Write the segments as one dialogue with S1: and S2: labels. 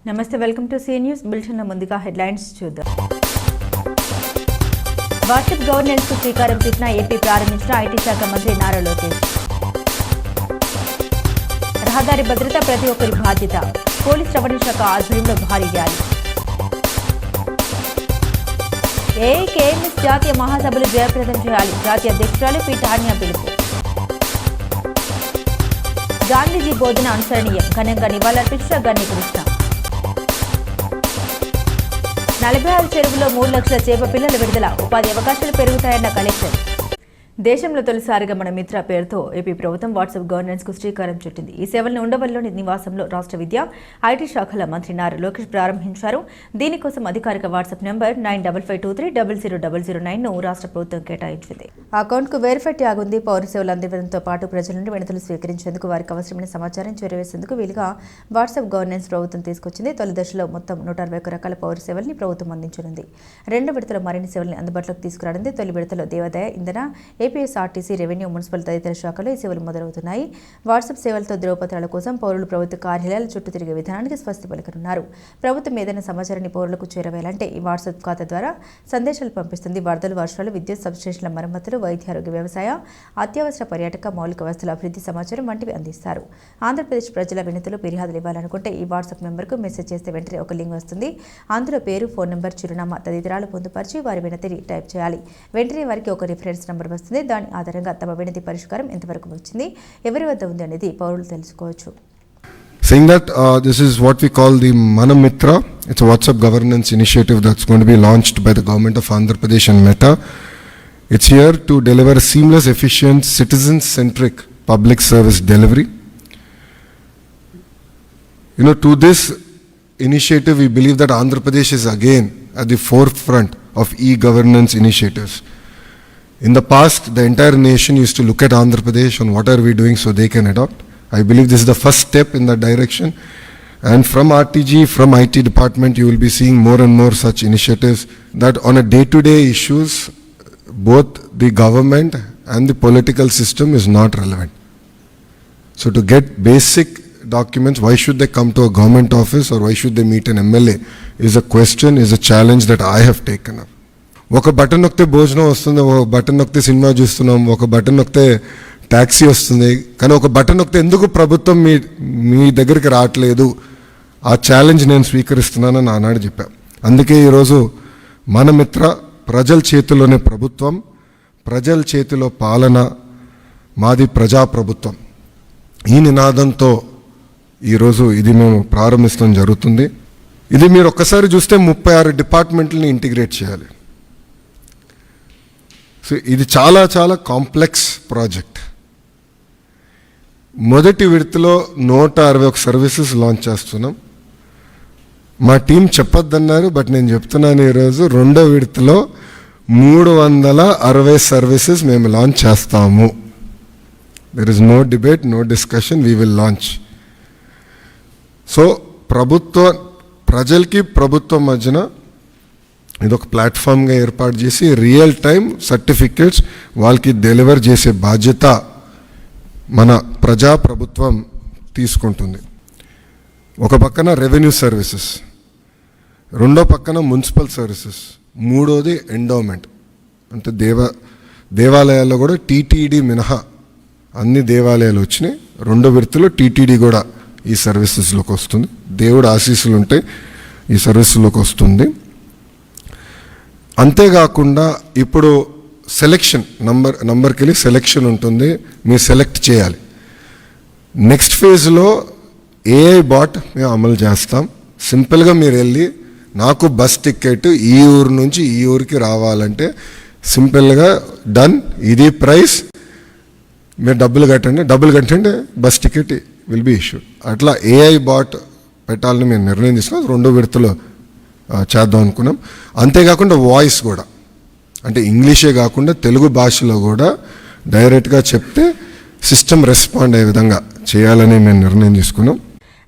S1: నమస్తే, welcome to see news bulletin. ముందుగా headlines చూద్దాం. వాట్సాప్ గవర్నెన్స్ కు శ్రీకారం చుట్టిన ఏపీ ప్రారంభించిన ఐటీ శాఖ మంత్రి నారా లోకేష్. రహదారి భద్రత ప్రతి ఒక్కరి బాధ్యత, పోలీస్ రవాణా శాఖ ఆధ్వర్యంలో భారీ ర్యాలీ. ఏఐకేఎంఎస్ జాతీయ మహాసభలు జయప్రదం చేయాలి, జాతీయ అధ్యక్షురాలు పి టాన్యా పిలుపు. గాంధీజీ బోధన అనుసరణీయం, ఘనంగా నివాళులర్పించిన గన్ని కృష్ణ. 46 చెరువుల్లో 3 లక్షల చేప పిల్లల విడుదల, ఉపాధి అవకాశాలు పెరుగుతాయన్న కలెక్టర్. దేశంలో తొలిసారిగా మన మిత్ర పేరుతో ఏపీ ప్రభుత్వం వాట్సాప్ గవర్నెన్స్ కు శ్రీకారం చుట్టింది. ఈ సేవలను ఉండవల్లిలోని నివాసంలో రాష్ట్ర విద్య, ఐటీ శాఖల మంత్రి నారా లోకేష్ ప్రారంభించారు. దీనికోసం అధికారిక వాట్సాప్ నెంబర్ 9552300009 ను రాష్ట్ర ప్రభుత్వం కేటాయించింది. అకౌంట్ కు వెరిఫై ట్యాగ్ ఉంది. పౌర సేవలు అందించడంతో పాటు ప్రజల నుండి వినతులు స్వీకరించేందుకు, వారికి అవసరమైన సమాచారం చేరవేసేందుకు వీలుగా వాట్సాప్ గవర్నెన్స్ ప్రభుత్వం తీసుకొచ్చింది. తొలి దశలో మొత్తం 161 రకాల పౌర సేవల్ని ప్రభుత్వం అందించనుంది. రెండో విడతలో మరిన్ని సేవల్ని అందుబాటులోకి తీసుకురానుంది. తొలి విడతలో దేవాదాయ, ఇంధన, ఏపీఎస్ఆర్టీసీ, రెవెన్యూ, మున్సిపల్ తదితర శాఖలో ఈ సేవలు మొదలవుతున్నాయి. వాట్సాప్ సేవలతో ధ్రువపత్రాల కోసం పౌరులు ప్రభుత్వ కార్యాలయాల చుట్టూ తిరిగే విధానానికి స్వస్తి పలుకనున్నారు. ప్రభుత్వం ఏదైనా సమాచారాన్ని పౌరులకు చేరవేయాలంటే ఈ వాట్సాప్ ఖాతా ద్వారా సందేశాలు పంపిస్తుంది. వరదలు, వర్షాలు, విద్యుత్ సబ్స్టేషన్ల మరమ్మతులు, వైద్య, ఆరోగ్య, వ్యవసాయ, అత్యవసర, పర్యాటక, మౌలిక వసతుల అభివృద్ధి సమాచారం వంటివి అందిస్తారు. ఆంధ్రప్రదేశ్ ప్రజల వినతులు, ఫిర్యాదులు ఇవ్వాలనుకుంటే ఈ వాట్సాప్ నెంబర్కు మెసేజ్ చేస్తే వెంటనే ఒక లింక్ వస్తుంది. అందులో పేరు, ఫోన్ నెంబర్, చిరునామా తదితరాలు పొందుపరిచి వారి వినతిని టైప్ చేయాలి. వెంటనే వారికి ఒక రిఫరెన్స్ నెంబర్ వస్తుంది. దాని ఆధారంగా తమ వినతి పరిష్కారం ఎంతవరకు వచ్చింది, ఎవరి వద్ద ఉంది అనేది పౌరులు తెలుసుకోవచ్చు.
S2: Saying that this is what we call the Mana Mitra. It's a WhatsApp governance initiative that's going to be launched by the government of Andhra Pradesh and Meta. It's here to deliver seamless, efficient, citizen-centric public service delivery. To this initiative, we believe that Andhra Pradesh is again at the forefront of e-governance initiatives. In the past, the entire nation used to look at Andhra Pradesh on what are we doing so they can adopt. I believe this is the first step in that direction. And from RTG, from IT department, you will be seeing more and more such initiatives that on a day-to-day issues, both the government and the political system is not relevant. So to get basic documents, why should they come to a government office or why should they meet an MLA is a question, is a challenge that I have taken up. ఒక button నొక్కితే భోజనం వస్తుంది, ఒక button నొక్కితే cinema చూస్తున్నాం, ఒక button నొక్కితే taxi వస్తుంది. కానీ ఒక బటన్ నొక్కితే ఎందుకు ప్రభుత్వం మీ దగ్గరికి రావట్లేదు? ఆ ఛాలెంజ్ నేను స్వీకరిస్తున్నానని ఆనాడు చెప్పాను. అందుకే ఈరోజు మన మిత్ర, ప్రజల చేతిలోనే ప్రభుత్వం, ప్రజల చేతిలో పాలన, మాది ప్రజాప్రభుత్వం, ఈ నినాదంతో ఈరోజు ఇది మేము ప్రారంభించడం జరుగుతుంది. ఇది మీరు ఒక్కసారి చూస్తే 36 డిపార్ట్మెంట్లని ఇంటిగ్రేట్ చేయాలి. సో ఇది చాలా చాలా కాంప్లెక్స్ ప్రాజెక్ట్. మొదటి విడతలో 161 సర్వీసెస్ లాంచ్ చేస్తున్నాం. మా టీం చెప్పొద్దన్నారు, బట్ నేను చెప్తున్నాను ఈరోజు రెండో విడతలో 360 సర్వీసెస్ మేము లాంచ్ చేస్తాము. There is no debate, no discussion, we will launch. So ప్రజలకి ప్రభుత్వం మధ్యన ఇదొక ప్లాట్ఫామ్గా ఏర్పాటు చేసి రియల్ టైం సర్టిఫికేట్స్ వాళ్ళకి డెలివర్ చేసే బాధ్యత మన ప్రజాప్రభుత్వం తీసుకుంటుంది. ఒక పక్కన రెవెన్యూ సర్వీసెస్, రెండో పక్కన మున్సిపల్ సర్వీసెస్, మూడోది ఎండోమెంట్. అంటే దేవాలయాల్లో కూడా టీటీడీ మినహా అన్ని దేవాలయాలు వచ్చినాయి. రెండో విడతలో టీటీడీ కూడా ఈ సర్వీసెస్లోకి వస్తుంది. దేవుడు ఆశీస్సులు ఉంటే ఈ సర్వీసులోకి వస్తుంది. అంతేకాకుండా ఇప్పుడు సెలెక్షన్ నంబర్కి వెళ్ళి సెలెక్షన్ ఉంటుంది, మీరు సెలెక్ట్ చేయాలి. నెక్స్ట్ ఫేజ్లో ఏఐ బాట్ మేము అమలు చేస్తాం. సింపుల్గా మీరు వెళ్ళి నాకు బస్ టికెట్ ఈ ఊరు నుంచి ఈ ఊరికి రావాలంటే సింపుల్గా డన్, ఇది ప్రైస్, మీరు డబ్బులు కట్టండి, bus ticket will be issued. అట్లా ఏఐ బాట్ పెట్టాలని మేము నిర్ణయం తీసుకున్నాం. రెండో విడతలో చేద్దాం అనుకున్నాం. అంతేకాకుండా వాయిస్ కూడా, అంటే ఇంగ్లీషే కాకుండా తెలుగు భాషలో కూడా డైరెక్ట్గా చెప్తే సిస్టమ్ రెస్పాండ్ అయ్యే విధంగా చేయాలని మేము నిర్ణయం తీసుకున్నాం.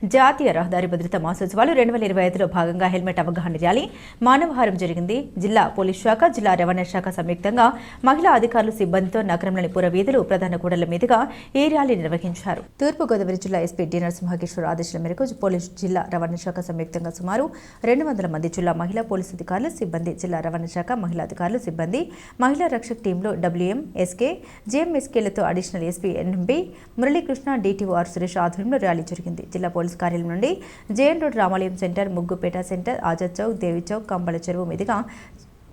S1: జాతీయ రహదారి భద్రతా మాసోత్సవాలు 2025లో భాగంగా హెల్మెట్ అవగాహన ర్యాలీ మానవహారం జరిగింది. జిల్లా పోలీస్ శాఖ, జిల్లా రవాణా శాఖ సంయుక్తంగా మహిళా అధికారులు సిబ్బందితో నగరంలోని పురవీధులు, ప్రధాన కూడళ్ల మీదుగా ఈ ర్యాలీ నిర్వహించారు. తూర్పుగోదావరి జిల్లా ఎస్పీ డి నరసింహకేశ్వర ఆదేశాల మేరకు పోలీస్, జిల్లా రవాణా శాఖ సంయుక్తంగా సుమారు 200 మంది జిల్లా మహిళా పోలీసు అధికారులు సిబ్బంది, జిల్లా రవాణా శాఖ మహిళా అధికారులు సిబ్బంది, మహిళా రక్షక్ టీంలో WM, SK, JMSKలతో additional SP NMB Muralikrishna, DTOR Suresh ఆధ్వర్యంలో ర్యాలీ జరిగింది. జిల్లా పోలీస్ కార్యాలయం నుండి JN road, Ramalayam centre, Muggupeta centre, Azad Chowk, Devi Chowk, Kampala Cheruvu మీదుగా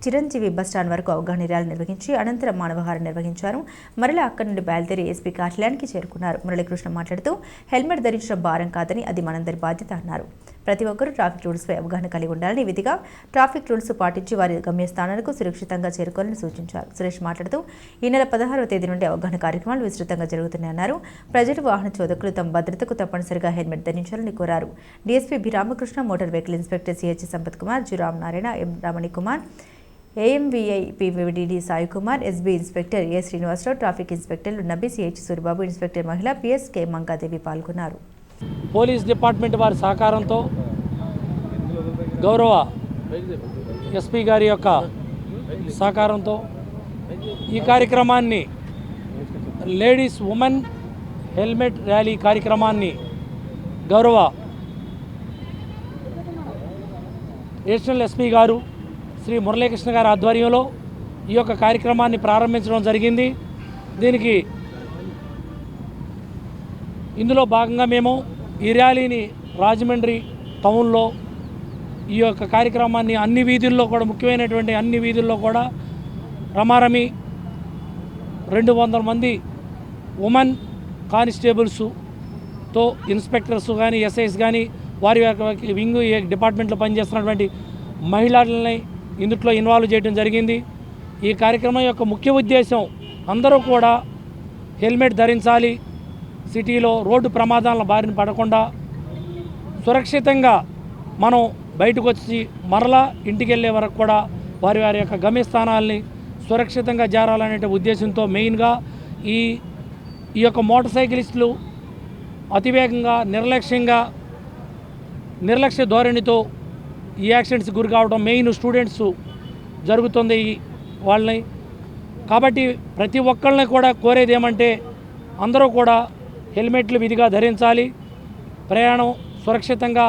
S1: చిరంజీవి బస్ స్టాండ్ వరకు అవగాహన ర్యాలీ నిర్వహించి అనంతరం మానవహారం నిర్వహించారు. మరలా అక్కడి నుండి బయలుదేరి ఎస్పీ కార్యాలయానికి చేరుకున్నారు. మురళీకృష్ణ మాట్లాడుతూ హెల్మెట్ ధరించడం భారం కాదని, అది మనందరి బాధ్యత అన్నారు. ప్రతి ఒక్కరూ ట్రాఫిక్ రూల్స్పై అవగాహన కలిగి ఉండాలని, విధిగా ట్రాఫిక్ రూల్స్ పాటించి వారి గమ్యస్థానాలకు సురక్షితంగా చేరుకోవాలని సూచించారు. సురేష్ మాట్లాడుతూ ఈ నెల 16వ తేదీ నుండి అవగాహన కార్యక్రమాలు విస్తృతంగా జరుగుతున్నాయన్నారు. ప్రజలు, వాహన చోదకులు తమ భద్రతకు తప్పనిసరిగా హెల్మెట్ ధరించాలని కోరారు. DSP B Ramakrishna, motor vehicle inspector CH Sampath Kumar, G Ramanarayana, M Ramani Kumar, AMVI PVDD Sai Kumar, SB inspector A Srinivasarao, traffic ఇన్స్పెక్టర్లు నబీ, CH సూరిబాబు, ఇన్స్పెక్టర్ మహిళ PS K మంగాదేవి పాల్గొన్నారు.
S3: పోలీస్ డిపార్ట్మెంట్ వారి సహకారంతో గౌరవ ఎస్పీ గారి యొక్క సహకారంతో ఈ కార్యక్రమాన్ని లేడీస్ ఉమెన్ హెల్మెట్ ర్యాలీ కార్యక్రమాన్ని గౌరవ అడిషనల్ ఎస్పీ గారు శ్రీ మురళీకృష్ణ గారి ఆధ్వర్యంలో ఈ యొక్క కార్యక్రమాన్ని ప్రారంభించడం జరిగింది. దీనికి ఇందులో భాగంగా మేము ఈ ర్యాలీని రాజమండ్రి టౌన్లో ఈ యొక్క కార్యక్రమాన్ని అన్ని వీధుల్లో కూడా, ముఖ్యమైనటువంటి అన్ని వీధుల్లో కూడా రమారమి 200 మంది ఉమెన్ కానిస్టేబుల్స్తో ఇన్స్పెక్టర్స్ కానీ, SIs కానీ, వారి యొక్క వింగ్ డిపార్ట్మెంట్లో పనిచేస్తున్నటువంటి మహిళల్ని ఇందులో ఇన్వాల్వ్ చేయడం జరిగింది. ఈ కార్యక్రమం యొక్క ముఖ్య ఉద్దేశం అందరూ కూడా హెల్మెట్ ధరించాలి, సిటీలో రోడ్డు ప్రమాదాల బారిన పడకుండా సురక్షితంగా మనం బయటకు వచ్చి మరలా ఇంటికి వెళ్ళే వరకు కూడా వారి వారి యొక్క గమ్యస్థానాల్ని సురక్షితంగా చేరాలనే ఉద్దేశంతో మెయిన్గా ఈ యొక్క మోటార్ సైకిలిస్టులు అతివేగంగా, నిర్లక్ష్య ధోరణితో ఈ యాక్సిడెంట్స్ గురి కావడం మెయిన్ స్టూడెంట్స్ జరుగుతుంది వాళ్ళని. కాబట్టి ప్రతి ఒక్కళ్ళని కూడా కోరేది ఏమంటే అందరూ కూడా హెల్మెట్లు విధిగా ధరించాలి, ప్రయాణం సురక్షితంగా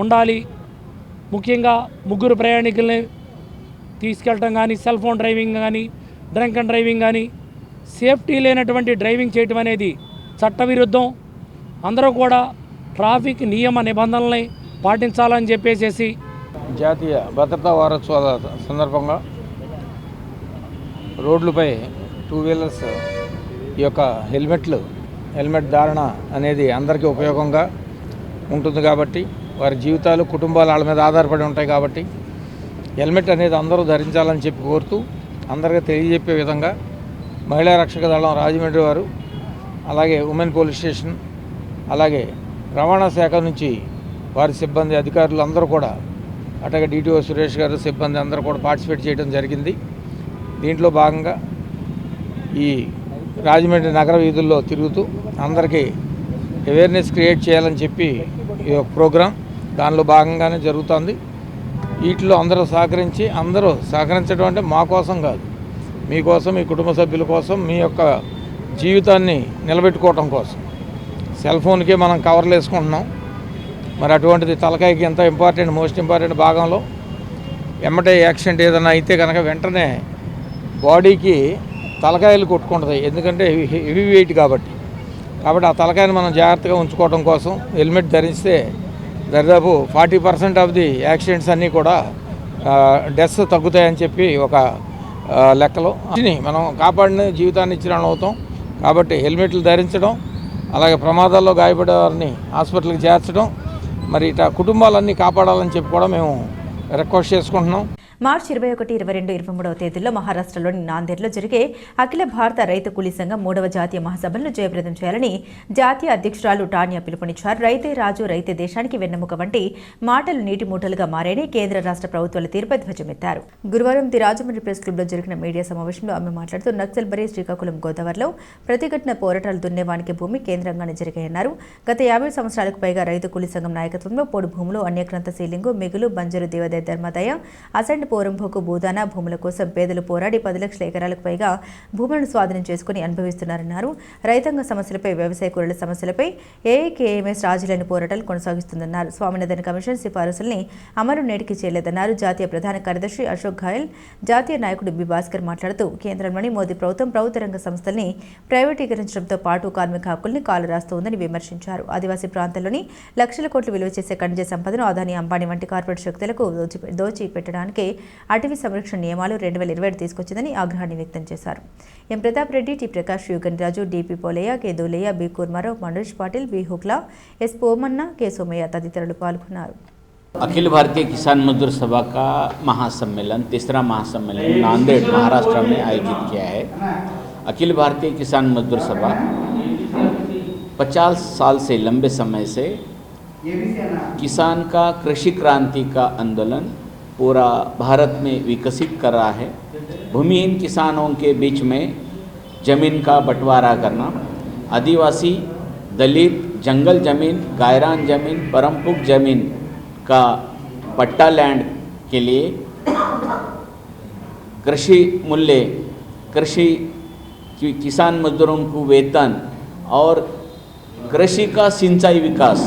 S3: ఉండాలి. ముఖ్యంగా ముగ్గురు ప్రయాణికుల్ని తీసుకెళ్ళటం కానీ, సెల్ ఫోన్ డ్రైవింగ్ కానీ, డ్రంక్ అండ్ డ్రైవింగ్ కానీ, సేఫ్టీ లేనటువంటి డ్రైవింగ్ చేయటం అనేది చట్టవిరుద్ధం. అందరూ కూడా ట్రాఫిక్ నియమ నిబంధనల్ని పాటించాలని చెప్పేసి
S4: జాతీయ భద్రతా వారోత్సవాల సందర్భంగా రోడ్లపై 2 వీలర్స్ ఈ యొక్క హెల్మెట్ ధారణ అనేది అందరికీ ఉపయోగంగా ఉంటుంది కాబట్టి, వారి జీవితాలు, కుటుంబాలు వాళ్ళ మీద ఆధారపడి ఉంటాయి కాబట్టి హెల్మెట్ అనేది అందరూ ధరించాలని చెప్పి కోరుతూ అందరికీ తెలియజెప్పే విధంగా మహిళా రక్షక దళం రాజమండ్రి వారు, అలాగే ఉమెన్ పోలీస్ స్టేషన్, అలాగే రవాణా శాఖ నుంచి వారి సిబ్బంది, అధికారులు అందరూ కూడా, అట్లాగే DTO సురేష్ గారు సిబ్బంది అందరూ కూడా పార్టిసిపేట్ చేయడం జరిగింది. దీంట్లో భాగంగా ఈ రాజమండ్రి నగర వీధుల్లో తిరుగుతూ అందరికీ అవేర్నెస్ క్రియేట్ చేయాలని చెప్పి ఈ ప్రోగ్రాం దానిలో భాగంగానే జరుగుతుంది. వీటిలో అందరూ సహకరించడం అంటే మా కోసం కాదు, మీకోసం, మీ కుటుంబ సభ్యుల కోసం, మీ యొక్క జీవితాన్ని నిలబెట్టుకోవటం కోసం. సెల్ ఫోన్కే మనం కవర్లు వేసుకుంటున్నాం, మరి అటువంటిది తలకాయకి ఎంత మోస్ట్ ఇంపార్టెంట్ భాగంలో ఎమ్మటే యాక్సిడెంట్ ఏదైనా అయితే కనుక వెంటనే బాడీకి తలకాయలు కొట్టుకుంటుంది, ఎందుకంటే హెవీ వెయిట్ కాబట్టి ఆ తలకాయని మనం జాగ్రత్తగా ఉంచుకోవడం కోసం హెల్మెట్ ధరిస్తే దాదాపు 40% ఆఫ్ ది యాక్సిడెంట్స్ అన్నీ కూడా డెత్స్ తగ్గుతాయని చెప్పి ఒక లెక్కలో మనం కాపాడిన జీవితాన్ని ఇచ్చిన అవుతాం. కాబట్టి హెల్మెట్లు ధరించడం, అలాగే ప్రమాదాల్లో గాయపడే వారిని హాస్పిటల్కి చేర్చడం, మరి ఇట్లా కుటుంబాలన్నీ కాపాడాలని చెప్పి కూడా మేము రిక్వెస్ట్ చేసుకుంటున్నాం.
S1: మార్చి 21, 22, 23వ తేదీల్లో మహారాష్ట్రలోని నాందేడ్లో జరిగే అఖిల భారత రైతు కూలీ సంఘం 3వ జాతీయ మహాసభలను జయప్రదం చేయాలని జాతీయ అధ్యక్షురాలు టానియా పిలుపునిచ్చారు. రైతే రాజు, రైతే దేశానికి వెన్నెముక వంటి మాటలు నీటి మూటలుగా మారాయని కేంద్ర రాష్ట్ర ప్రభుత్వాల తీరుపై ధ్వజమెత్తారు. గురువారం ది రాజమండ్రి ప్రెస్ క్లబ్లో జరిగిన మీడియా సమావేశంలో ఆమె మాట్లాడుతూ నక్సల్ బరీ శ్రీకాకుళం గోదావరిలో ప్రతిఘటన పోరాటాలు దున్నేవానికి భూమి కేంద్రంగానే జరిగాయన్నారు. గత 50 సంవత్సరాలకు పైగా రైతు కూలీ సంఘం నాయకత్వంలో పోడు భూములు, అన్యక్రాంత సీలింగు, మిగులు, బంజరు, దేవదయ, ధర్మదయ, అసెంట్, పోరంభోకు, భూదాన భూముల కోసం పేదలు పోరాడి 10 లక్షల ఎకరాలకు పైగా భూములను స్వాధీనం చేసుకుని అనుభవిస్తున్నారన్నారు. రైతాంగ సమస్యలపై, వ్యవసాయ కూలీల సమస్యలపై ఏఐకేఎంఎస్ రాజీలేని పోరాటాలు కొనసాగిస్తుందన్నారు. స్వామినాథన్ కమిషన్ సిఫారసుల్ని అమలు నేటికి చేయలేదన్నారు. జాతీయ ప్రధాన కార్యదర్శి అశోక్ ఘాయల్, జాతీయ నాయకుడు బి భాస్కర్ మాట్లాడుతూ కేంద్రంలోని మోదీ ప్రభుత్వం ప్రభుత్వ రంగ సంస్థల్ని ప్రైవేటీకరించడంతో పాటు కార్మిక హక్కుల్ని కాలరాస్తోందని విమర్శించారు. ఆదివాసీ ప్రాంతాల్లోని లక్షల కోట్లు విలువ చేసే ఖనిజ సంపదను అదానీ, అంబానీ వంటి కార్పొరేట్ శక్తులకు దోచిపెట్టడానికి అటవీ సంరక్షణ నియమాలు 2027 తీసుకొచ్చిందని ఆగ్రహాన్ని వ్యక్తం చేశారు. M Pratap Reddy, T Prakash, Yugan Raju, DP Polaiah, K Dolaiah, B Kurmarao, Manoj Patil, B Hukla, S Pomanna, K Somaiah తదితరులు పాల్గొన్నారు.
S5: अखिल भारतीय किसान मजदूर सभा का महासम्मेलन, तीसरा महासम्मेलन नांदेड़ महाराष्ट्र में आयोजित किया है। अखिल भारतीय किसान मजदूर सभा 50 साल से लंबे समय से किसान का कृषि क्रांति का आंदोलन पूरा भारत में विकसित कर रहा है। भूमिहीन किसानों के बीच में जमीन का बंटवारा करना, आदिवासी, दलित, जंगल जमीन, गायरान जमीन, परंपुक जमीन का पट्टा लैंड के लिए कृषि मूल्य, कृषि किसान मजदूरों को वेतन और कृषि का सिंचाई विकास,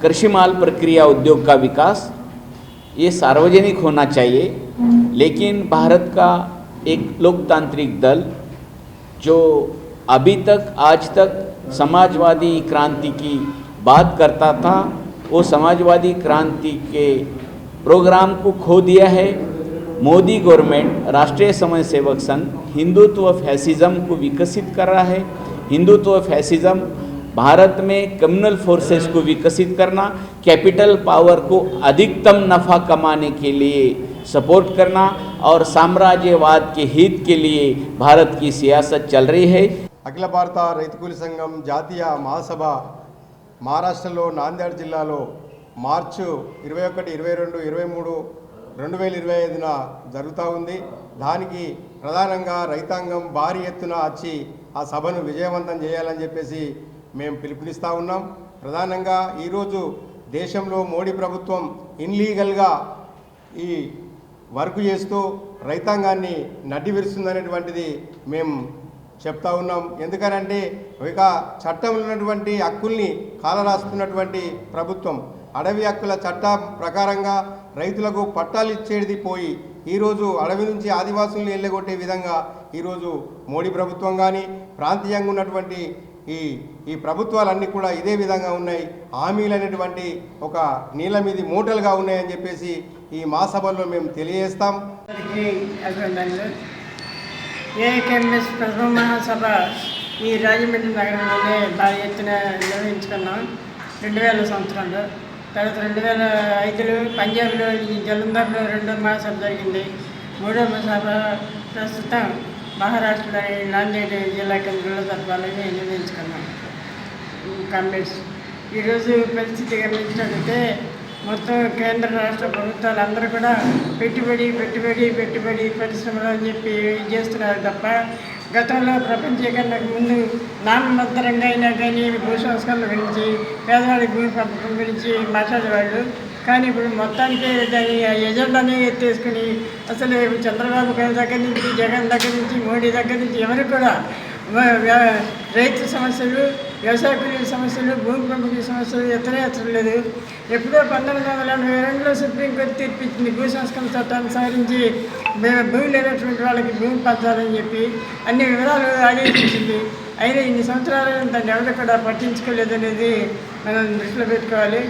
S5: कृषि माल प्रक्रिया उद्योग का विकास ये सार्वजनिक होना चाहिए। लेकिन भारत का एक लोकतांत्रिक दल जो अभी तक आज तक समाजवादी क्रांति की बात करता था, वो समाजवादी क्रांति के प्रोग्राम को खो दिया है। मोदी गवर्नमेंट, राष्ट्रीय स्वयं सेवक संघ हिंदुत्व फैसिज्म को विकसित कर रहा है। हिंदुत्व फैसिज्म भारत में कम्युनल फोर्सेस को विकसित करना, कैपिटल पावर को अधिकतम नफ़ा कमाने के लिए सपोर्ट करना और साम्राज्यवाद के हित के लिए भारत की सियासत चल रही है।
S6: అఖిల భారత రైతు కూలీ సంఘం జాతీయ మహాసభ మహారాష్ట్రలో నాందేడ్ జిల్లాలో మార్చి 21, 22, 23, 2025న జరుగుతూ ఉంది. దానికి ప్రధానంగా రైతాంగం భారీ ఎత్తున వచ్చి ఆ సభను విజయవంతం చేయాలని చెప్పేసి మేము పిలుపునిస్తూ ఉన్నాం. ప్రధానంగా ఈరోజు దేశంలో మోడీ ప్రభుత్వం ఇన్లీగల్గా ఈ వర్క్ చేస్తూ రైతాంగాన్ని నడ్డి విరుస్తుందనేటువంటిది మేము చెప్తా ఉన్నాం. ఎందుకనంటే ఇక చట్టంలో ఉన్నటువంటి హక్కుల్ని కాలరాస్తున్నటువంటి ప్రభుత్వం, అడవి హక్కుల చట్టం ప్రకారంగా రైతులకు పట్టాలు ఇచ్చేది పోయి ఈరోజు అడవి నుంచి ఆదివాసుల్ని వెళ్ళగొట్టే విధంగా ఈరోజు మోడీ ప్రభుత్వం కానీ ప్రాంతీయంగా ఉన్నటువంటి ఈ ప్రభుత్వాలన్నీ కూడా ఇదే విధంగా ఉన్నాయి. హామీలు అనేటువంటి ఒక నీళ్ళ మీది మూటలుగా ఉన్నాయని చెప్పేసి ఈ మహాసభలో మేము తెలియజేస్తాం.
S7: ఏఐకేఎంఎస్ ప్రథమ మహాసభ ఈ రాజమండ్రి నగరంలోనే భారీ ఎత్తున నిర్వహించుకున్నాం 2000 సంవత్సరంలో. తర్వాత 2005లో పంజాబ్లో ఈ జలంధర్లో 2వ మహాసభ జరిగింది. 3వ మహాసభ ప్రస్తుతం మహారాష్ట్రలోని నాందేడ్ జిల్లా కేంద్రంలో జరపాలని నిర్ణయించుకున్నాం. కామ్రేడ్స్, ఈరోజు పరిస్థితి గమనించినట్లయితే మొత్తం కేంద్ర రాష్ట్ర ప్రభుత్వాలు అందరూ కూడా పెట్టుబడి పరిశ్రమలు అని చెప్పి చేస్తున్నారు తప్ప గతంలో ప్రపంచీకరణకు ముందు నామమాత్రంగా అయినా కానీ భూ సంస్కరణల గురించి, పేదవాడి భూమి పంపకం గురించి మాట్లాడేవాళ్ళు. కానీ ఇప్పుడు మొత్తానికి దాని ఎజెండానే ఎత్తేసుకుని అసలు చంద్రబాబు గారి దగ్గర నుంచి, జగన్ దగ్గర నుంచి, మోడీ దగ్గర నుంచి ఎవరు కూడా రైతు సమస్యలు, వ్యవసాయ కూలీల సమస్యలు, భూమి పంపిణీ సమస్యలు ఎత్తడం లేదు. ఎప్పుడో 1982లో సుప్రీంకోర్టు తీర్పిచ్చింది భూ సంస్కరణ చట్టాన్ని సవరించి భూమి లేనటువంటి వాళ్ళకి భూమి పంచాలని చెప్పి అన్ని వివరాలు ఆదేశించింది. అయినా ఇన్ని సంవత్సరాలు దాన్ని ఎవరు కూడా పట్టించుకోలేదనేది మనం దృష్టిలో పెట్టుకోవాలి.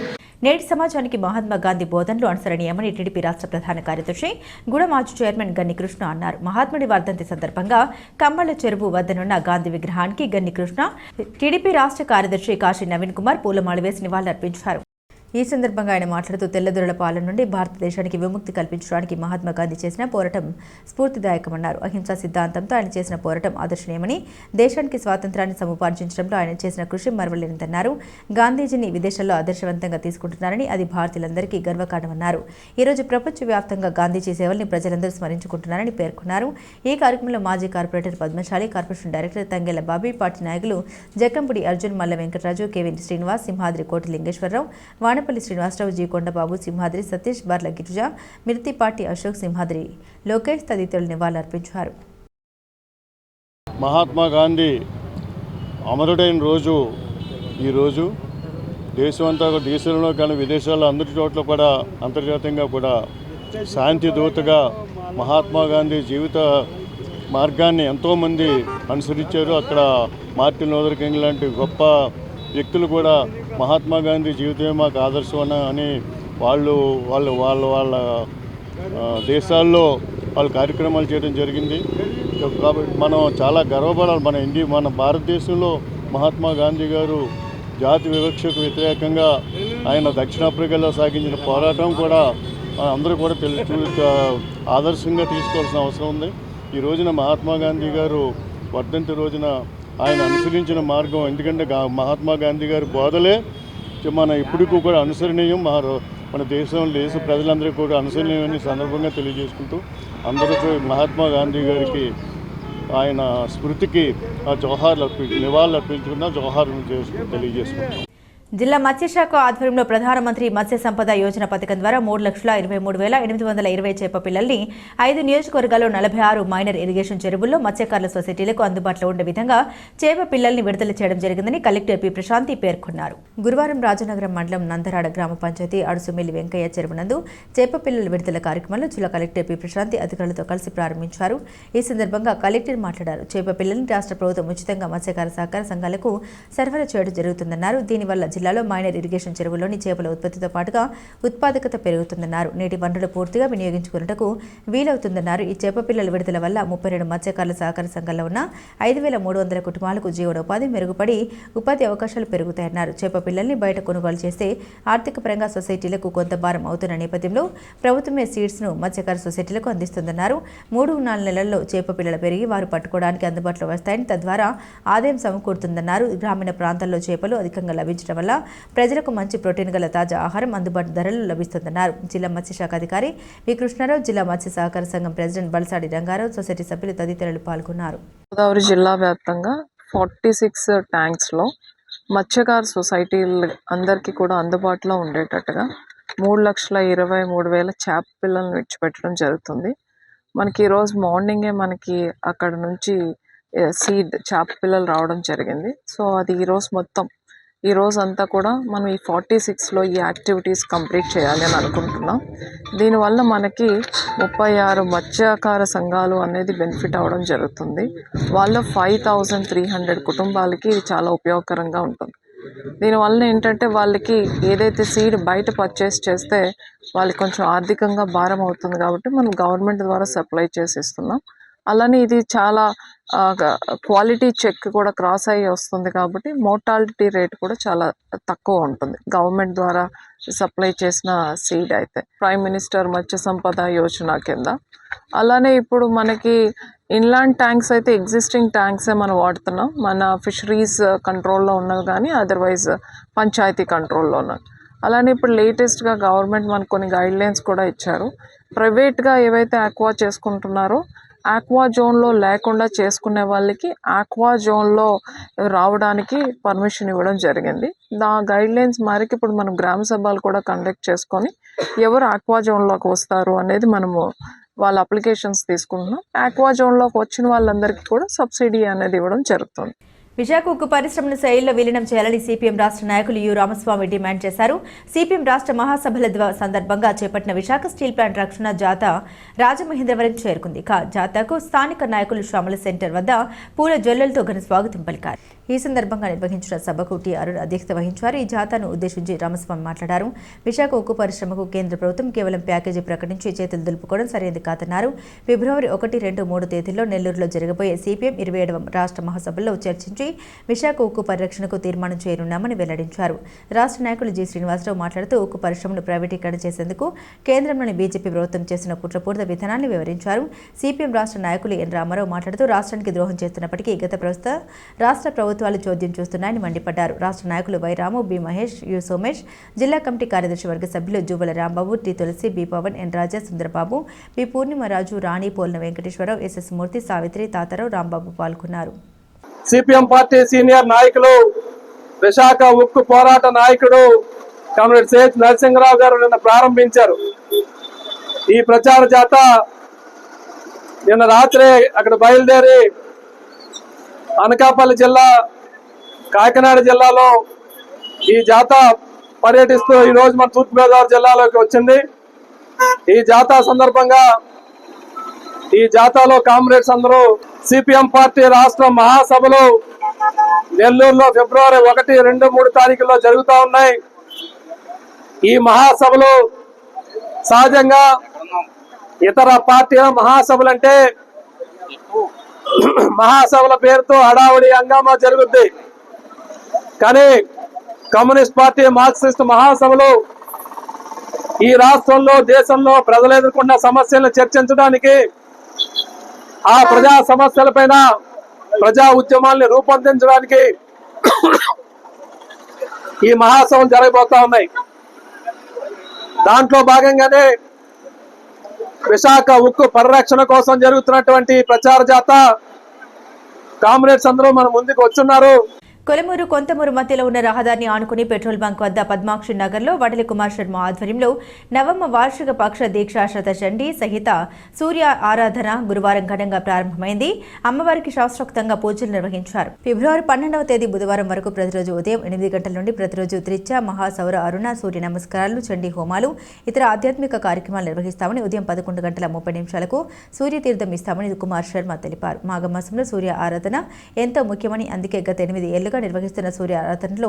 S1: నేటి సమాజానికి మహాత్మా గాంధీ బోధనలు అనుసరణీయమని టీడీపీ రాష్ట్ర ప్రధాన కార్యదర్శి గూడమాజు చైర్మన్ గన్ని కృష్ణ అన్నారు. మహాత్ముడి వర్ధంతి సందర్భంగా కమ్మళ్ళ చెరువు వద్దనున్న గాంధీ విగ్రహానికి గన్ని కృష్ణ, టీడీపీ రాష్ట్ర కార్యదర్శి కాశీ నవీన్ కుమార్ పూలమాల వేసి నివాళులర్పించారు. ఈ సందర్భంగా ఆయన మాట్లాడుతూ తెల్లదొరల పాలన నుండి భారతదేశానికి విముక్తి కల్పించడానికి మహాత్మా గాంధీ చేసిన పోరాటం స్ఫూర్తిదాయకమన్నారు. అహింసా సిద్ధాంతంతో ఆయన చేసిన పోరాటం ఆదర్శనీయమని, దేశానికి స్వాతంత్రాన్ని సముపార్జించడంలో ఆయన చేసిన కృషి మరవలేనిదన్నారు. గాంధీజీని విదేశాల్లో ఆదర్శవంతంగా తీసుకుంటున్నారని, అది భారతీయులందరికీ గర్వకారణమన్నారు. ఈరోజు ప్రపంచవ్యాప్తంగా గాంధీజీ సేవల్ని ప్రజలందరూ స్మరించుకుంటున్నారని పేర్కొన్నారు. ఈ కార్యక్రమంలో మాజీ corporator Padmashali, corporation director Tangella Bobby, party నాయకులు జక్కంపుడి అర్జున్, మల్ల వెంకటరాజు, కేవీ శ్రీనివాస్, సింహాద్రి కోటి లింగేశ్వరరావు, వానపల్లి శ్రీనివాసరావు, జీ కొండబాబు, సింహాద్రి సతీష్, బర్ల గిరిజ, మిర్తిపాటి అశోక్, సింహాద్రి లోకేష్ తదితరులు నివాళులర్పించారు.
S8: మహాత్మా గాంధీ అమరుడైన రోజు ఈరోజు దేశమంతా, దేశంలో కానీ విదేశాల్లో అందరి చోట్ల కూడా అంతర్జాతీయంగా కూడా శాంతి దూతగా మహాత్మా గాంధీ జీవిత మార్గాన్ని ఎంతోమంది అనుసరించారు. అక్కడ మార్టిన్ లూథర్ కింగ్ లాంటి గొప్ప వ్యక్తులు కూడా మహాత్మా గాంధీ జీవితమే మాకు ఆదర్శం అని వాళ్ళ దేశాల్లో వాళ్ళు కార్యక్రమాలు చేయడం జరిగింది. కాబట్టి మనం చాలా గర్వపడాలి. మన భారతదేశంలో మహాత్మా గాంధీ గారు జాతి వివక్షకు వ్యతిరేకంగా ఆయన దక్షిణాఫ్రికాలో సాగించిన పోరాటం కూడా అందరూ కూడా ఆదర్శంగా తీసుకోవాల్సిన అవసరం ఉంది. ఈ రోజున మహాత్మా గాంధీ గారు వర్ధంతి రోజున ఆయన అనుసరించిన మార్గం, ఎందుకంటే మహాత్మా గాంధీ గారి బోధలే మన ఇప్పటికీ కూడా అనుసరణీయం, మన దేశ ప్రజలందరికీ కూడా అనుసరణీయమని సందర్భంగా తెలియజేసుకుంటూ అందరికీ మహాత్మా గాంధీ గారికి ఆయన స్మృతికి నివాళులు అర్పించుకున్న జోహార్ తెలియజేసుకుంటాం.
S1: జిల్లా మత్స్యశాఖ ఆధ్వర్యంలో ప్రధానమంత్రి మత్స్య సంపద యోజన పథకం ద్వారా 3,23,820 చేప పిల్లల్ని 5 నియోజకవర్గాల్లో 46 మైనర్ ఇరిగేషన్ చెరువుల్లో మత్స్యకారుల సొసైటీలకు అందుబాటులో ఉండే విధంగా చేప పిల్లల్ని విడుదల చేయడం జరిగిందని కలెక్టర్ పి ప్రశాంతి పేర్కొన్నారు. గురువారం రాజనగరం మండలం నందరాడ గ్రామ పంచాయతీ అడుసుమిల్లి వెంకయ్య చెరువునందు చేప పిల్లల విడుదల కార్యక్రమంలో జిల్లా కలెక్టర్ పి ప్రశాంతి అధికారులతో కలిసి ప్రారంభించారు. ఈ సందర్భంగా కలెక్టర్ మాట్లాడారు. చేప పిల్లల్ని రాష్ట్ర ప్రభుత్వం ఉచితంగా మత్స్యకార సహకార సంఘాలకు సరఫరా చేయడం జరుగుతుందన్నారు. దీనివల్ల జిల్లాలో మైనర్ ఇరిగేషన్ చెరువుల్లోని చేపల ఉత్పత్తితో పాటుగా ఉత్పాదకత పెరుగుతుందన్నారు. నీటి వనరులు పూర్తిగా వినియోగించుకున్నట్టుకు వీలవుతుందన్నారు. ఈ చేప పిల్లల విడుదల వల్ల 32 మత్స్యకారుల సహకార సంఘాల్లో ఉన్న 5,300 కుటుంబాలకు జీవనోపాధి మెరుగుపడి ఉపాధి అవకాశాలు పెరుగుతాయన్నారు. చేప పిల్లల్ని బయట కొనుగోలు చేస్తే ఆర్థిక పరంగా సొసైటీలకు కొంత భారం అవుతున్న నేపథ్యంలో ప్రభుత్వమే సీడ్స్ను మత్స్యకార సొసైటీలకు అందిస్తుందన్నారు. 3-4 నెలల్లో చేప పిల్లలు పెరిగి వారు పట్టుకోవడానికి అందుబాటులో వస్తాయని, తద్వారా ఆదాయం సమకూరుతుందన్నారు. గ్రామీణ ప్రాంతాల్లో చేపలు అధికంగా లభించడం వల్ల ప్రజలకు మంచి ప్రోటీన్ గల తాజా ఆహారం అందుబాటు ధరల్లో లభిస్తుందన్నారు. జిల్లా మత్స్యశాఖ అధికారి వి కృష్ణారావు, జిల్లా మత్స్య సహకార సంఘం ప్రెసిడెంట్ బల్సాడి రంగారావు, సొసైటీ సభ్యులు తదితరులు పాల్గొన్నారు.
S9: గోదావరి జిల్లా వ్యాప్తంగా 46 ట్యాంక్స్లో మత్స్యకార సొసైటీలు అందరికీ కూడా అందుబాటులో ఉండేటట్టుగా 3,23,000 చేప పిల్లలను విడిచిపెట్టడం జరుగుతుంది. మనకి ఈరోజు మార్నింగే మనకి అక్కడ నుంచి సీడ్ చేప పిల్లలు రావడం జరిగింది. సో అది ఈ రోజు అంతా కూడా మనం ఈ 46లో ఈ యాక్టివిటీస్ కంప్లీట్ చేయాలి అని అనుకుంటున్నాం. దీనివల్ల మనకి 36 మత్స్యకార సంఘాలు అనేది బెనిఫిట్ అవ్వడం జరుగుతుంది. వాళ్ళ 5,300 కుటుంబాలకి ఇది చాలా ఉపయోగకరంగా ఉంటుంది. దీనివల్ల ఏంటంటే వాళ్ళకి ఏదైతే సీడ్ బయట పర్చేస్ చేస్తే వాళ్ళకి కొంచెం ఆర్థికంగా భారం అవుతుంది కాబట్టి మనం గవర్నమెంట్ ద్వారా సప్లై చేసి ఇస్తున్నాం. అలానే ఇది చాలా క్వాలిటీ చెక్ కూడా క్రాస్ అయ్యి వస్తుంది కాబట్టి మోర్టాలిటీ రేట్ కూడా చాలా తక్కువ ఉంటుంది గవర్నమెంట్ ద్వారా సప్లై చేసిన సీడ్ అయితే. ప్రైమ్ మినిస్టర్ మత్స్య సంపద యోజన కింద. అలానే ఇప్పుడు మనకి ఇన్లాండ్ ట్యాంక్స్ అయితే ఎగ్జిస్టింగ్ ట్యాంక్సే మనం వాడుతున్నాం. మన ఫిషరీస్ కంట్రోల్లో ఉన్నవి కానీ అదర్వైజ్ పంచాయతీ కంట్రోల్లో ఉన్నవి. అలానే ఇప్పుడు లేటెస్ట్గా గవర్నమెంట్ మనకు కొన్ని గైడ్లైన్స్ కూడా ఇచ్చారు. ప్రైవేట్గా ఏవైతే ఆక్వా చేసుకుంటున్నారో ఆక్వా జోన్లో లేకుండా చేసుకునే వాళ్ళకి ఆక్వా జోన్లో రావడానికి పర్మిషన్ ఇవ్వడం జరిగింది. ఆ గైడ్లైన్స్ మేరకు ఇప్పుడు మనం గ్రామ సభలు కూడా కండక్ట్ చేసుకొని ఎవరు ఆక్వా జోన్లోకి వస్తారు అనేది మనము వాళ్ళ అప్లికేషన్స్ తీసుకుంటున్నాం. ఆక్వా జోన్లోకి వచ్చిన వాళ్ళందరికీ కూడా సబ్సిడీ అనేది ఇవ్వడం జరుగుతుంది.
S1: విశాఖ ఉక్కు పరిశ్రమను శైలిలో విలీనం చేయాలని సిపిఎం రాష్ట్ర నాయకులు యు రామస్వామి డిమాండ్ చేశారు. సిపిఎం రాష్ట్ర మహాసభల సందర్భంగా చేపట్టిన విశాఖ స్టీల్ ప్లాంట్ రక్షణ జాథా రాజమహేంద్రవరం చేరుకుంది. జాథాకు స్థానిక నాయకులు శ్యామల సెంటర్ వద్ద పూల జ్వల్లలతో ఘన స్వాగతం పలికారు. ఈ సందర్భంగా నిర్వహించిన సభకు టి అరుణ్ అధ్యక్షత వహించారు. ఈ జాథాను ఉద్దేశించి రామస్వామి మాట్లాడారు. విశాఖ ఉక్కు పరిశ్రమకు కేంద్ర ప్రభుత్వం కేవలం ప్యాకేజీ ప్రకటించి చేతులు దులుపుకోవడం సరైనది కాదన్నారు. ఫిబ్రవరి 1, 2, 3 తేదీల్లో నెల్లూరులో జరగబోయే సిపిఎం 27వ రాష్ట్ర మహాసభల్లో చర్చించి సమీక్షించి విశాఖ ఉక్కు పరిరక్షణకు తీర్మానం చేయనున్నామని వెల్లడించారు. రాష్ట్ర నాయకులు జి. శ్రీనివాసరావు మాట్లాడుతూ ఉక్కు పరిశ్రమను ప్రైవేటీకరణ చేసేందుకు కేంద్రంలోని బీజేపీ ప్రభుత్వం చేసిన కుట్రపూరిత విధానాన్ని వివరించారు. సిపిఎం రాష్ట్ర నాయకులు ఎన్ రామారావు మాట్లాడుతూ రాష్ట్రానికి ద్రోహం చేస్తున్నప్పటికీ గత రాష్ట్ర ప్రభుత్వాలు చోద్యం చూస్తున్నాయని మండిపడ్డారు. రాష్ట్ర నాయకులు Y Ramu, B Mahesh, U Somesh, జిల్లా కమిటీ కార్యదర్శి వర్గ సభ్యులు Juvvala Rambabu, T Tulasi, B Pavan, N Raja, Sundarababu, B Purnimaraju, Rani, Polna Venkateswararao, SS Murthy, Savitri, Tatarao, Rambabu పాల్గొన్నారు.
S10: సిపిఎం పార్టీ సీనియర్ నాయకులు, విశాఖ ఉక్కు పోరాట నాయకుడు కామ్రేడ్ సేత్ నరసింహరావు గారు నిన్న ప్రారంభించారు. ఈ ప్రచార జాత నిన్న రాత్రి అక్కడ బయలుదేరి అనకాపల్లి జిల్లా, కాకినాడ జిల్లాలో ఈ జాత పర్యటిస్తూ ఈరోజు మన తూర్పుగోదావరి జిల్లాలోకి వచ్చింది. ఈ జాతా సందర్భంగా ఈ జాతాలో కామ్రేడ్స్ అందరూ సిపిఎం పార్టీ రాష్ట్ర మహాసభలు నెల్లూరులో ఫిబ్రవరి 1, 2, 3 తారీఖుల్లో జరుగుతూ ఉన్నాయి. ఈ మహాసభలు సహజంగా ఇతర పార్టీల మహాసభలు అంటే మహాసభల పేరుతో హడావుడి హంగామా జరుగుద్ది. కానీ కమ్యూనిస్ట్ పార్టీ మార్క్సిస్ట్ మహాసభలు ఈ రాష్ట్రంలో, దేశంలో ప్రజలు ఎదుర్కొన్న సమస్యలను చర్చించడానికి, ఆ ప్రజా సమస్యలపైన ప్రజా ఉద్యమాల్ని రూపొందించడానికి ఈ మహాసభలు జరగబోతా ఉన్నాయి. దాంట్లో భాగంగానే విశాఖ ఉక్కు పరిరక్షణ కోసం జరుగుతున్నటువంటి ప్రచార జాత కామ్రేడ్స్ అందరూ మన ముందుకు వచ్చున్నారు.
S1: కొలమూరు కొంతమూరు మధ్యలో ఉన్న రహదారిని ఆనుకుని పెట్రోల్ బంక్ వద్ద పద్మాక్షి నగర్లో వడలి కుమార్ శర్మ ఆధ్వర్యంలో నవమ వార్షిక పక్ష దీక్షాశ్రత చండీ సహిత సూర్య ఆరాధన గురువారం ఘనంగా ప్రారంభమైంది. అమ్మవారికి శాస్త్రోక్తంగా పూజలు నిర్వహించారు. ఫిబ్రవరి 12వ తేదీ బుధవారం వరకు ప్రతిరోజు ఉదయం 8 గంటల నుండి ప్రతిరోజు త్రిత్య, మహాసౌర, అరుణ, సూర్య నమస్కారాలు, చండీ హోమాలు, ఇతర ఆధ్యాత్మిక కార్యక్రమాలు నిర్వహిస్తామని, ఉదయం 11:30 సూర్యతీర్థం ఇస్తామని కుమార్ శర్మ తెలిపారు. మాఘమాసంలో సూర్య ఆరాధన ఎంతో ముఖ్యమని, అందుకే గత 8 ఏళ్లుగా నిర్వహిస్తున్న సూర్య ఆరాధనలో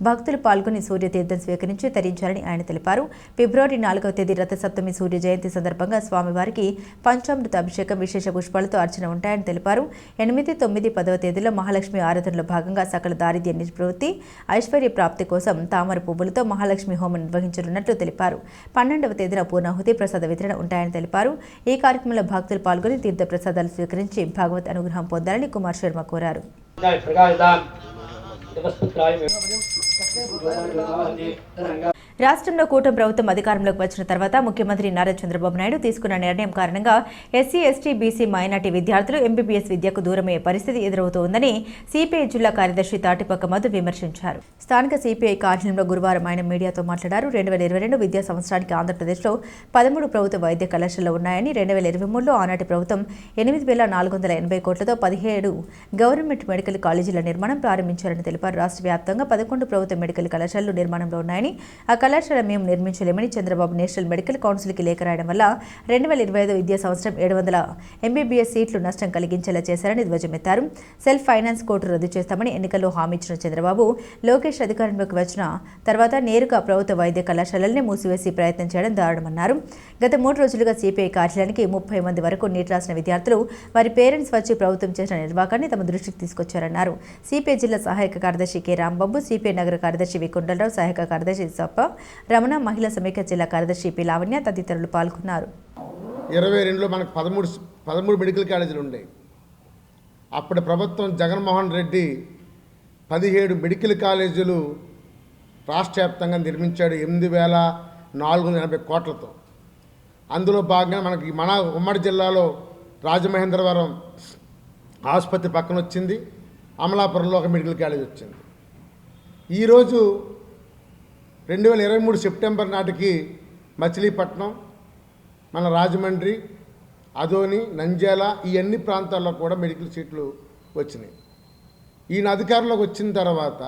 S1: భక్తులు పాల్గొని సూర్యతీర్థం స్వీకరించి తరించారని ఆయన తెలిపారు. ఫిబ్రవరి 4వ తేదీ రథసప్తమి సూర్య జయంతి సందర్భంగా స్వామివారికి పంచామృత అభిషేకం, విశేష పుష్పాలతో అర్చన ఉంటాయని తెలిపారు. 8, 9, 10వ తేదీలో మహాలక్ష్మి ఆరాధనలో భాగంగా సకల దారిద్ర్య నివృత్తి, ఐశ్వర్య ప్రాప్తి కోసం తామర పువ్వులతో మహాలక్ష్మి హోమం నిర్వహించనున్నట్లు తెలిపారు. 12వ తేదీన పూర్ణాహుతి, ప్రసాద వితరణ ఉంటాయని తెలిపారు. ఈ కార్యక్రమంలో భక్తులు పాల్గొని తీర్థ ప్రసాదాలు స్వీకరించి భగవత్ అనుగ్రహం పొందాలని కుమార్ శర్మ కోరారు. రాష్ట్రంలో కూటమి ప్రభుత్వం అధికారంలోకి వచ్చిన తర్వాత ముఖ్యమంత్రి నారా చంద్రబాబు నాయుడు తీసుకున్న నిర్ణయం కారణంగా ఎస్సీ, ఎస్టీ, బీసీ, మైనార్టీ విద్యార్థులు ఎంబీబీఎస్ విద్యకు దూరమయ్యే పరిస్థితి ఎదురవుతోందని సిపిఐ జిల్లా కార్యదర్శి తాటిపక్క మధు విమర్శించారు. స్థానిక సిపిఐ కార్యాలయంలో గురువారం ఆయన మీడియాతో మాట్లాడారు. 2022 విద్యా సంవత్సరానికి ఆంధ్రప్రదేశ్లో 13 ప్రభుత్వ వైద్య కళాశాలలు ఉన్నాయని, 2023లో ఆనాటి ప్రభుత్వం 8,480 కోట్లతో 17 గవర్నమెంట్ మెడికల్ కాలేజీల నిర్మాణం ప్రారంభించారని తెలిపారు. రాష్ట్ర వ్యాప్తంగా 11 ప్రభుత్వ మెడికల్ కళాశాలలు నిర్మాణంలో ఉన్నాయని, ఆ కళాశాల మేము నిర్మించలేమని చంద్రబాబు నేషనల్ మెడికల్ కౌన్సిల్కి లేఖ రాయడం వల్ల 2025 విద్యా సంవత్సరం 700 ఎంబీబీఎస్ సీట్లు నష్టం కలిగించేలా చేశారని ధ్వజమెత్తారు. సెల్ఫ్ ఫైనాన్స్ కోర్టు రద్దు చేస్తామని ఎన్నికల్లో హామీ ఇచ్చిన చంద్రబాబు, లోకేష్ అధికారంలోకి వచ్చిన తర్వాత నేరుగా ప్రభుత్వ వైద్య కళాశాలల్ని మూసివేసి ప్రయత్నం చేయడం దారుణమన్నారు. గత 3 రోజులుగా సిపిఐ కార్యాలయానికి 30 మంది వరకు నీట్ రాసిన విద్యార్థులు, వారి పేరెంట్స్ వచ్చి ప్రభుత్వం చేసిన నిర్వాకాన్ని తమ దృష్టికి తీసుకొచ్చారన్నారు. సిపిఐ జిల్లా సహాయక కార్యదర్శి కె రాంబాబు, సిపిఐ నగర కార్యదర్శి వి కొండలరావు, సహాయక కార్యదర్శి సప్ప రమణ, మహిళా సమైక్య జిల్లా కార్యదర్శి పి లావణ్య తదితరులు పాల్గొన్నారు.
S11: 22లో మనకు 13 మెడికల్ కాలేజీలు ఉన్నాయి. అప్పటి ప్రభుత్వం జగన్మోహన్ రెడ్డి 17 మెడికల్ కాలేజీలు రాష్ట్ర వ్యాప్తంగా నిర్మించాడు 8,480 కోట్లతో. అందులో భాగంగా మనకి మన ఉమ్మడి జిల్లాలో రాజమహేంద్రవరం ఆసుపత్రి పక్కన వచ్చింది, అమలాపురంలో ఒక మెడికల్ కాలేజ్ వచ్చింది. ఈరోజు 2023 సెప్టెంబర్ నాటికి మచిలీపట్నం, మన రాజమండ్రి, అదోని, నంద్యాల ఈ అన్ని ప్రాంతాల్లో కూడా మెడికల్ సీట్లు వచ్చినాయి. ఈయన అధికారంలోకి వచ్చిన తర్వాత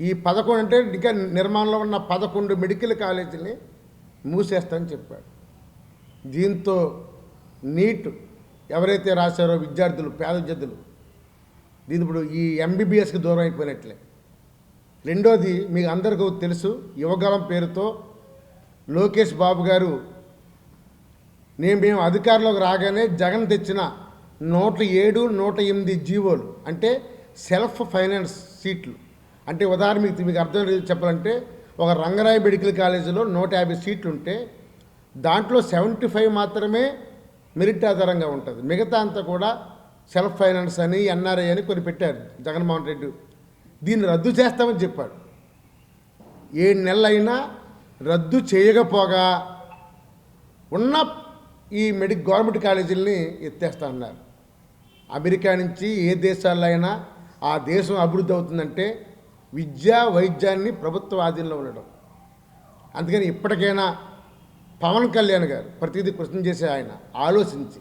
S11: ఈ 11 అంటే ఇంకా నిర్మాణంలో ఉన్న 11 మెడికల్ కాలేజీని మూసేస్తానని చెప్పాడు. దీంతో నీట్ ఎవరైతే రాశారో విద్యార్థులు, పేద విద్యార్థులు, దీని ఇప్పుడు ఈ ఎంబీబీఎస్కి దూరం అయిపోయినట్లే. రెండోది మీకు అందరికీ తెలుసు, యువగలం పేరుతో లోకేష్ బాబు గారు మేము అధికారంలోకి రాగానే జగన్ తెచ్చిన 107, 108 జీవోలు, అంటే సెల్ఫ్ ఫైనాన్స్ సీట్లు. అంటే ఉదాహరణ మీకు అర్థం చెప్పాలంటే ఒక రంగరాయ మెడికల్ కాలేజీలో 150 సీట్లు ఉంటే దాంట్లో 75 మాత్రమే మెరిట్ ఆధారంగా ఉంటుంది. మిగతా అంతా కూడా సెల్ఫ్ ఫైనాన్స్ అని ఎన్ఆర్ఐ అని కొన్ని పెట్టారు జగన్మోహన్ రెడ్డి. దీన్ని రద్దు చేస్తామని చెప్పాడు. 7 నెలలైనా రద్దు చేయకపోగా ఉన్న ఈ గవర్నమెంట్ కాలేజీలని ఎత్తేస్తా అన్నారు. అమెరికా నుంచి ఏ దేశాల్లో అయినా ఆ దేశం అభివృద్ధి అవుతుందంటే విద్యా వైద్యాన్ని ప్రభుత్వ ఆధీనంలో ఉండడం. అందుకని ఇప్పటికైనా పవన్ కళ్యాణ్ గారు ప్రతిదీ కృష్ణ చేసే ఆయన ఆలోచించి,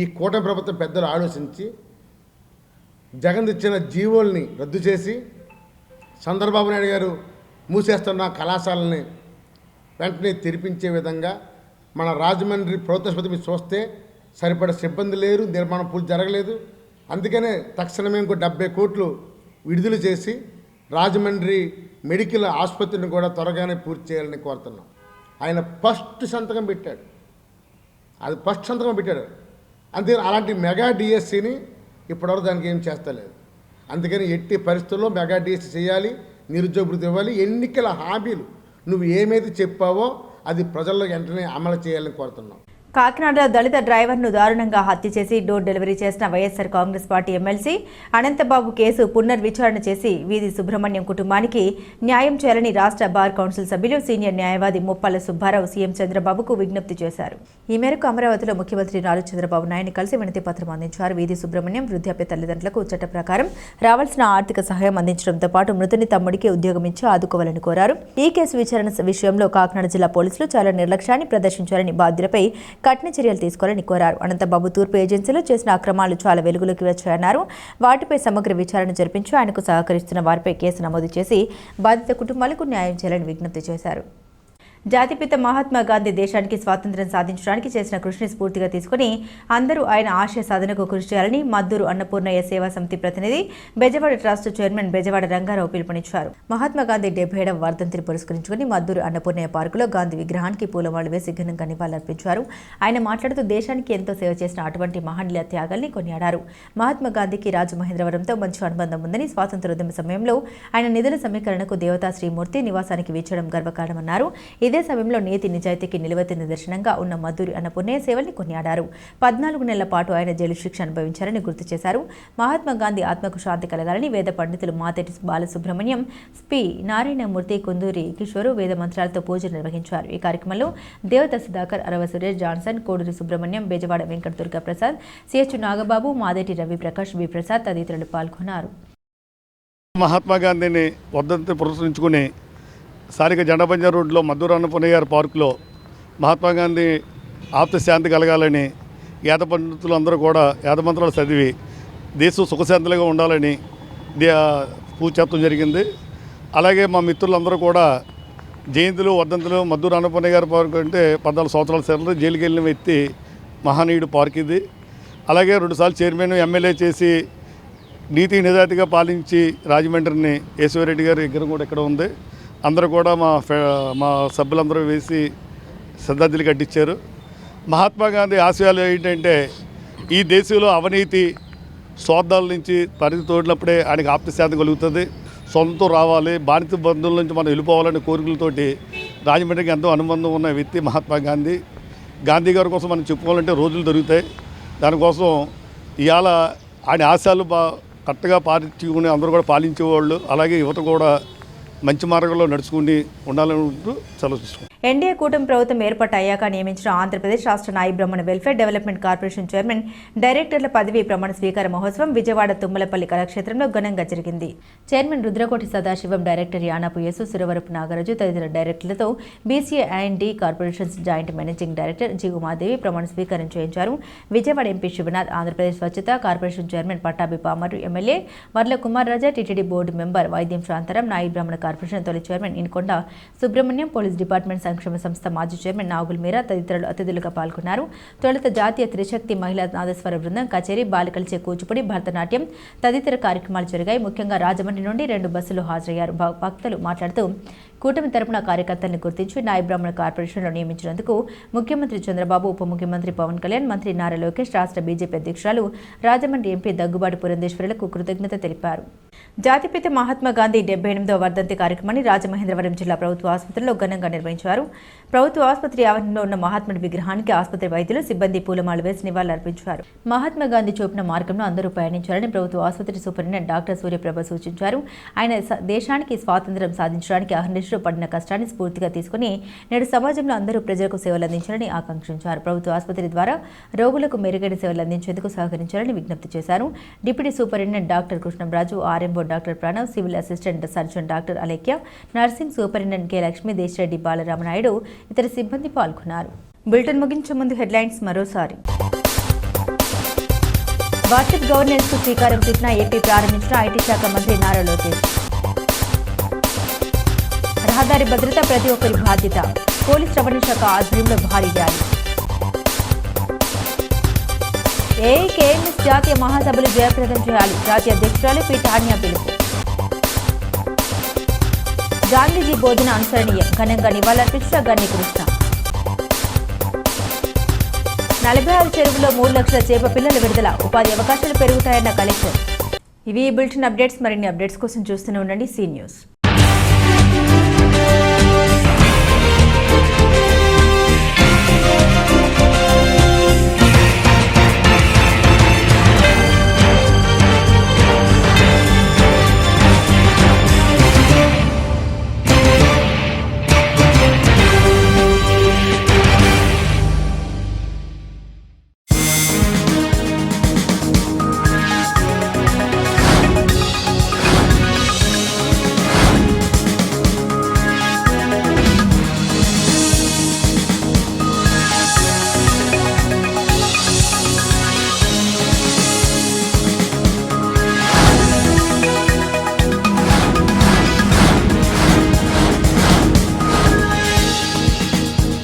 S11: ఈ కూటమి ప్రభుత్వం పెద్దలు ఆలోచించి జగన్ ఇచ్చిన జీవోల్ని రద్దు చేసి చంద్రబాబు నాయుడు గారు మూసేస్తున్న కళాశాలని వెంటనే తెరిపించే విధంగా మన రాజమండ్రి ప్రభుత్వాసుపత్రి మీరు చూస్తే సరిపడే సిబ్బంది లేరు, నిర్మాణం పూర్తి జరగలేదు. అందుకనే తక్షణమే ఇంకో 70 కోట్లు విడుదల చేసి రాజమండ్రి మెడికల్ ఆసుపత్రిని కూడా త్వరగానే పూర్తి చేయాలని కోరుతున్నాం. ఆయన ఫస్ట్ సంతకం పెట్టాడు. అంతే. అలాంటి మెగా డిఎస్సిని ఇప్పటివరకు దానికి ఏం చేస్తలేదు. అందుకని ఎట్టి పరిస్థితుల్లో మెగా డిఎస్సి చేయాలి, నిరుద్యోగ వృత్తి ఇవ్వాలి. ఎన్నికల హామీలు నువ్వు ఏమైతే చెప్పావో అది ప్రజల్లో వెంటనే అమలు చేయాలని కోరుతున్నాం.
S1: కాకినాడలో దళిత డ్రైవర్ను దారుణంగా హత్య చేసి డోర్ డెలివరీ చేసిన YSR Congress party MLC Anantababu కేసు పునర్విచారణ చేసి వీధి సుబ్రహ్మణ్యం కుటుంబానికి న్యాయం చేయాలని రాష్ట్ర బార్ కౌన్సిల్ సభ్యులు సీనియర్ న్యాయవాది ముప్పాల సుబ్బారావు సీఎం చంద్రబాబుకు విజ్ఞప్తి చేశారు. ఈ మేరకు అమరావతిలో ముఖ్యమంత్రి నారా చంద్రబాబు నాయుడిని కలిసి వినతి పత్రం అందించారు. వీధి సుబ్రహ్మణ్యం వృద్ధాప్య తల్లిదండ్రులకు చట్ట ప్రకారం రావాల్సిన ఆర్థిక సహాయం అందించడంతో పాటు మృతుని తమ్ముడికి ఉద్యోగం ఇచ్చి ఆదుకోవాలని కోరారు. ఈ కేసు విచారణ విషయంలో కాకినాడ జిల్లా పోలీసులు చాలా నిర్లక్ష్యాన్ని ప్రదర్శించారని బాధ్యులపై కఠిన చర్యలు తీసుకోవాలని కోరారు. అనంతబాబు తూర్పు ఏజెన్సీలో చేసిన అక్రమాలు చాలా వెలుగులోకి వచ్చాయన్నారు. వాటిపై సమగ్ర విచారణ జరిపించి ఆయనకు సహకరిస్తున్న వారిపై కేసు నమోదు చేసి బాధిత కుటుంబాలకు న్యాయం చేయాలని విజ్ఞప్తి చేశారు. జాతిపిత మహాత్మా గాంధీ దేశానికి స్వాతంత్ర్యం సాధించడానికి చేసిన కృషిని స్ఫూర్తిగా తీసుకుని అందరూ ఆయన ఆశయ సాధనకు కృషి చేయాలని మద్దూరు అన్నపూర్ణయ్య సేవా సమితి ప్రతినిధి బెజవాడ ట్రస్ట్ చైర్మన్ బెజవాడ రంగారావు పిలుపునిచ్చారు. మహాత్మా గాంధీ 77వ వర్ధంతిని పురస్కరించుకుని మద్దూరు అన్నపూర్ణయ్య పార్కులో గాంధీ విగ్రహానికి పూలమాలలు వేసి ఘనంగా నివాళులర్పించారు. ఆయన మాట్లాడుతూ దేశానికి ఎంతో సేవ చేసిన అటువంటి మహనీయుల త్యాగాల్ని కొనియాడారు. మహాత్మా గాంధీకి రాజమహేంద్రవరంతో మంచి అనుబంధం ఉందని, స్వాతంత్ర్యోద్యమ సమయంలో ఆయన నిధుల సమీకరణకు దేవతా శ్రీమూర్తి నివాసానికి వీచడం గర్వకారణమన్నారు. ఇదే సమయంలో నీతి నిజాయితీకి నిలువెత్తి నిదర్శనంగా ఉన్న మద్దూరి అన్నపూర్ణయ్య సేవల్ని కొనియాడారు. 14 నెలల పాటు ఆయన జైలు శిక్ష అనుభవించారని గుర్తు చేశారు. మహాత్మా గాంధీ ఆత్మకు శాంతి కలగాలని వేద పండితులు మాతేటి బాలసుబ్రహ్మణ్యం, పి నారాయణమూర్తి, కుందూరి కిషోరు వేద మంత్రాలతో పూజలు నిర్వహించారు. ఈ కార్యక్రమంలో Devata Sudhakar, Arava Suresh, Johnson, Koduri Subrahmanyam, Bezawada Venkata Durga Prasad, CH Nagababu, Madeti Ravi Prakash, B Prasad తదితరులు పాల్గొన్నారు.
S8: మహాత్మా గాంధీని వర్ధంతి పురస్కరించుకుని స్థానిక జెండాబంజార్ రోడ్లో మద్దూరు అన్నపూర్ణయ్య గారి పార్కులో మహాత్మా గాంధీ ఆప్త శాంతి కలగాలని వేద పండితులు అందరూ కూడా వేద మంత్రాలు చదివి దేశం సుఖశాంతులుగా ఉండాలని పూజ చేయడం జరిగింది. అలాగే మా మిత్రులందరూ కూడా జయంతులు వర్ధంతులు మద్దూరు అన్నపూర్ణయ్య గారి పార్కు అంటే 14 సంవత్సరాల సేవలు జైలుకి వెళ్ళిన వ్యక్తి మహనీయుడు పార్క్ ఇది. అలాగే 2 సార్లు చైర్మన్ ఎమ్మెల్యే చేసి నీతి నిజాయితీగా పాలించి రాజమండ్రిని యేసవరెడ్డి గారి విగ్రహం కూడా ఇక్కడ ఉంది. అందరూ కూడా మా సభ్యులందరూ వేసి శ్రద్ధాంజలి కట్టించారు. మహాత్మా గాంధీ ఆశయాలు ఏంటంటే ఈ దేశంలో అవినీతి స్వార్థాల నుంచి పరిధి తోడినప్పుడే ఆయనకి ఆప్తశాంతి కలుగుతుంది. సొంతం రావాలి, బానిస బంధువుల నుంచి మనం వెళ్ళిపోవాలనే కోరికలతోటి రాజమండ్రికి ఎంతో అనుబంధం ఉన్న వ్యక్తి మహాత్మా గాంధీ. గాంధీ గారి కోసం మనం చెప్పుకోవాలంటే రోజులు దొరుకుతాయి. దానికోసం ఇవాళ ఆయన ఆశయాలు కరెక్ట్గా పాటించుకుని అందరూ కూడా పాలించేవాళ్ళు. అలాగే యువత కూడా మంచి మార్గంలో నడుచుకుని ఉండాలని సెలవు.
S1: ఎన్డీఏ కూటమి ప్రభుత్వం ఏర్పాటు అయ్యాక నియమించిన ఆంధ్రప్రదేశ్ రాష్ట్ర నాయి బ్రాహ్మణ వెల్ఫేర్ డెవలప్మెంట్ కార్పొరేషన్ చైర్మన్, డైరెక్టర్ల పదవీ ప్రమాణ స్వీకార మహోత్సవం విజయవాడ తుమ్మలపల్లి కళాక్షేత్రంలో ఘనంగా జరిగింది. చైర్మన్ రుద్రకోటి సదాశివం, డైరెక్టర్ యానాపు యేసు, సురవరపు నాగరాజు తదితర డైరెక్టర్లతో బీసీఐ&డి corporations joint managing director G Umadevi ప్రమాణ స్వీకారం చేయించారు. Vijayawada MP Sivanath, Andhra Pradesh Swachhata corporation chairman Pattabhi Pamaru, MLA Varla Kumar Raja, TTD board member Vaidyam Shantaram, Nayee Brahmana corporation తొలి chairman Inkonda Subrahmanyam, police department సంక్షేమ సంస్థ మాజీ చైర్మన్ నాగుల్ మీరా తదితరులు అతిథులుగా పాల్గొన్నారు. తొలుత జాతీయ త్రిశక్తి మహిళా నాదస్వర బృందం, కచేరీ, బాలికలచే కూచిపూడి, భరతనాట్యం తదితర కార్యక్రమాలు జరిగాయి. ముఖ్యంగా రాజమండ్రి నుండి 2 బస్సులు హాజరయ్యారు. భక్తులు మాట్లాడుతూ కూటమి తరపున కార్యకర్తలను గుర్తించి నాయ బ్రాహ్మణ కార్పొరేషన్లో నియమించినందుకు ముఖ్యమంత్రి చంద్రబాబు, ఉప ముఖ్యమంత్రి పవన్ కళ్యాణ్, మంత్రి నారా లోకేష్, రాష్ట్ర బీజేపీ అధ్యక్షురాలు రాజమండ్రి ఎంపీ దగ్గుబాటి పురంధేశ్వరులకు కృతజ్ఞత తెలిపారు. జాతిపిత మహాత్మా గాంధీ 78వ వర్ధంతి కార్యక్రమాన్ని రాజమహేంద్రవరం జిల్లా ప్రభుత్వ ఆసుపత్రిలో ఘనంగా నిర్వహించారు. ప్రభుత్వ ఆసుపత్రి ఆవరణలో ఉన్న మహాత్ముడి విగ్రహానికి ఆసుపత్రి వైద్యులు, సిబ్బంది పూలమాలు వేసి నివాళులర్పించారు. మహాత్మా గాంధీ చూపిన మార్గంలో అందరూ పయనించాలని ప్రభుత్వ ఆసుపత్రి సూపరింటెండెంట్ డాక్టర్ సూర్యప్రభ సూచించారు. ఆయన దేశానికి స్వాతంత్ర్యం సాధించడానికి అహర్నిశలు పడిన కష్టాన్ని స్ఫూర్తిగా తీసుకుని నేడు సమాజంలో అందరూ ప్రజలకు సేవలు అందించాలని ఆకాంక్షించారు. ప్రభుత్వ ఆసుపత్రి ద్వారా రోగులకు మెరుగైన సేవలు అందించేందుకు సహకరించాలని విజ్ఞప్తి చేశారు. Deputy superintendent doctor Krishnamraju, RMO doctor Pranav, civil assistant surgeon doctor Alekhya, nursing superintendent K Lakshmi, Desireddy Balaramanaidu, ఇతర సిబ్బంది పాల్గొన్నారు. బులెటిన్ ముగించే ముందు హెడ్లైన్స్ మరోసారి. వాట్సాప్ గవర్నెన్స్ కు శ్రీకారం చుట్టిన ఏపీ ప్రారంభించిన ఐటీ శాఖ మంత్రి నారా లోకేష్. రహదారి భద్రత ప్రతి ఒక్కరి బాధ్యత, పోలీస్ రవాణా శాఖ ఆధ్వర్యంలో భారీ ర్యాలీ. ఏఐకేఎంఎస్ జాతీయ మహాసభలు జయప్రదం చేయాలి, జాతీయ అధ్యక్షురాలు పి టాన్యా పిలుపు. గాంధీజీ బోధన అనుసరణీయం, ఘనంగా నివాళులర్పించిన గన్ని కృష్ణ. 46 చెరువుల్లో 3 లక్షల చేప పిల్లల విడుదల, ఉపాధి అవకాశాలు పెరుగుతాయన్న కలెక్టర్. ఇవి ఈ బులెటిన్ అప్డేట్స్. మరిన్ని అప్డేట్స్ కోసం చూస్తూనే ఉండండి సీ న్యూస్.